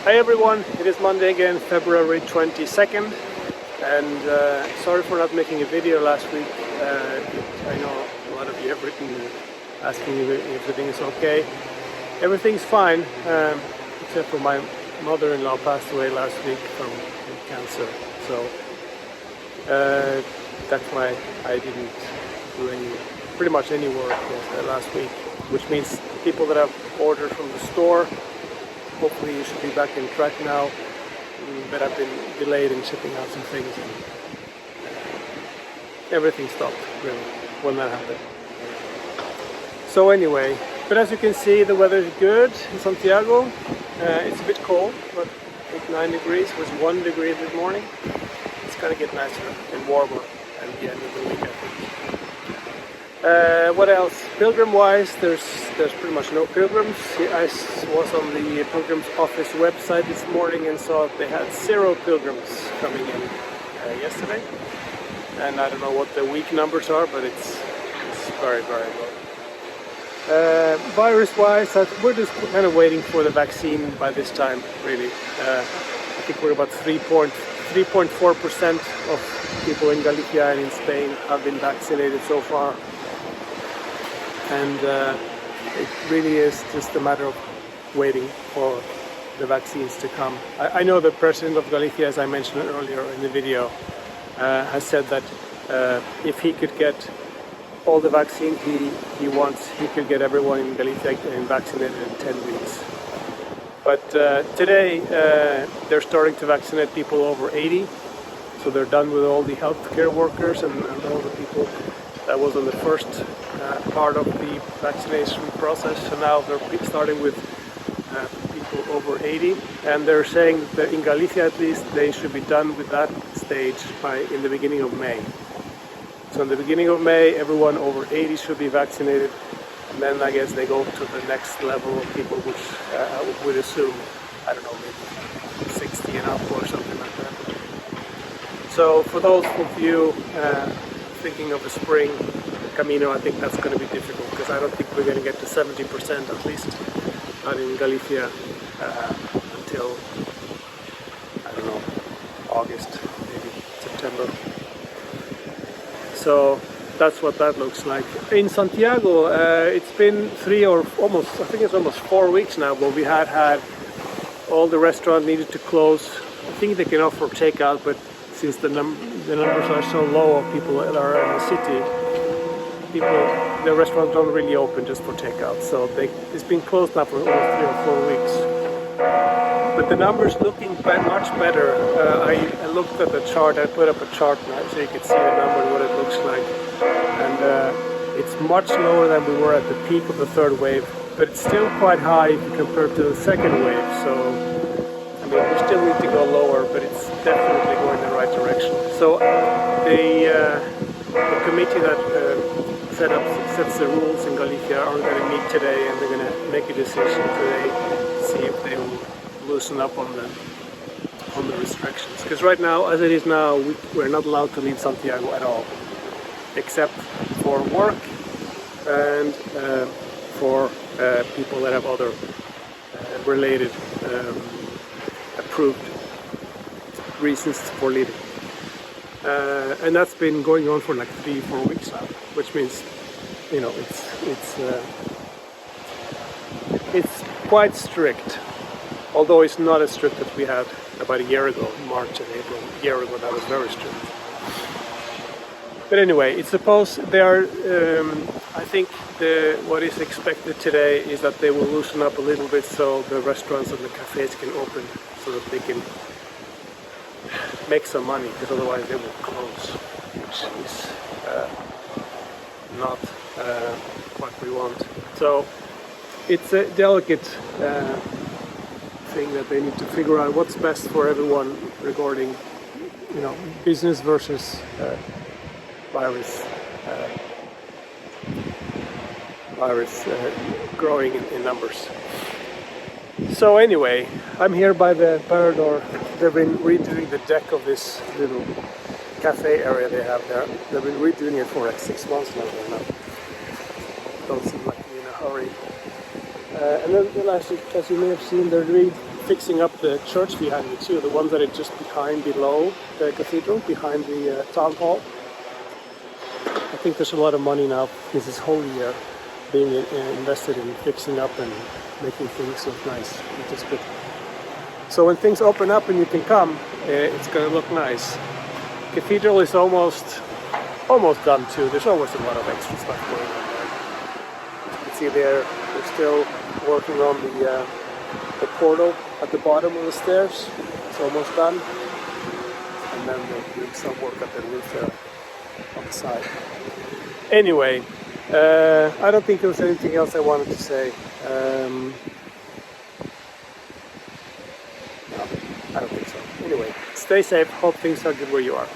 Hi everyone, it is Monday again, February 22nd, and sorry for not making a video last week. I know a lot of you have written asking if everything is okay. Everything's fine, except for my mother-in-law passed away last week from cancer, so that's why I didn't do pretty much any work last week, which means people that have ordered from the store, hopefully you should be back in track now, but I've been delayed in shipping out some things and everything stopped really when that happened. So anyway, but as you can see the weather is good in Santiago. It's a bit cold, but 8-9 degrees. It was 1 degree this morning. It's gonna get nicer and warmer at the end of the week, I think. What else? Pilgrim-wise, there's pretty much no pilgrims. I was on the Pilgrims office website this morning and saw they had 0 pilgrims coming in yesterday. And I don't know what the week numbers are, but it's very, very low. Virus-wise, we're just kind of waiting for the vaccine by this time, really. I think we're about 3.4% of people in Galicia and in Spain have been vaccinated so far. And it really is just a matter of waiting for the vaccines to come. I know the president of Galicia, as I mentioned earlier in the video, has said that if he could get all the vaccine he wants, he could get everyone in Galicia vaccinated in 10 weeks. But today they're starting to vaccinate people over 80, so they're done with all the healthcare workers and all the people that was on the first part of the vaccination process. So now they're starting with people over 80, and they're saying that in Galicia at least they should be done with that stage in the beginning of May. So in the beginning of May, everyone over 80 should be vaccinated, and then I guess they go to the next level of people, which I would assume, I don't know, maybe 60 and up or something like that. So for those of you thinking of a spring Camino, I think that's going to be difficult, because I don't think we're going to get to 70%, at least not in Galicia, until, I don't know, August, maybe September. So that's what that looks like. In Santiago, it's been 4 weeks now, but we had all the restaurants needed to close. I think they can offer takeout, but since the numbers are so low of people that are in the city, the restaurants don't really open just for takeout. So it's been closed now for over 3 or 4 weeks. But the numbers looking much better. I looked at the chart. I put up a chart now so you can see the number, what it looks like. And it's much lower than we were at the peak of the third wave, but it's still quite high if you compare to the second wave. So I mean, we still need to go lower, but it's definitely going in the right direction. So the committee that sets the rules in Galicia are going to meet today, and they're going to make a decision today to see if they will loosen up on the restrictions. Because right now, as it is now, we're not allowed to leave Santiago at all, except for work and for people that have other related approved reasons for leaving. And that's been going on for like 3-4 weeks now, which means, you know, it's quite strict, although it's not as strict as we had about a year ago, March and April. A year ago that was very strict. But anyway, it's supposed they are. I think what is expected today is that they will loosen up a little bit, so the restaurants and the cafes can open, so that they can make some money, because otherwise they will close, which is not what we want. So it's a delicate thing that they need to figure out what's best for everyone regarding, you know, business versus virus growing in numbers. So anyway, I'm here by the Parador. They've been redoing the deck of this little cafe area they have there. They've been redoing it for like 6 months now. Don't seem like me in a hurry. And then as you may have seen, they're really fixing up the church behind me too, the ones that are just below the cathedral, behind the town hall. I think there's a lot of money now, this whole year, being invested in fixing up and making things look nice, which is good. So when things open up and you can come, it's going to look nice. Cathedral is almost done too. There's always a lot of extra stuff going on there. You can see they're still working on the portal at the bottom of the stairs. It's almost done. And then they're doing some work at the roof there on the side. Anyway, I don't think there was anything else I wanted to say. No, I don't think so. Anyway, stay safe. Hope things are good where you are.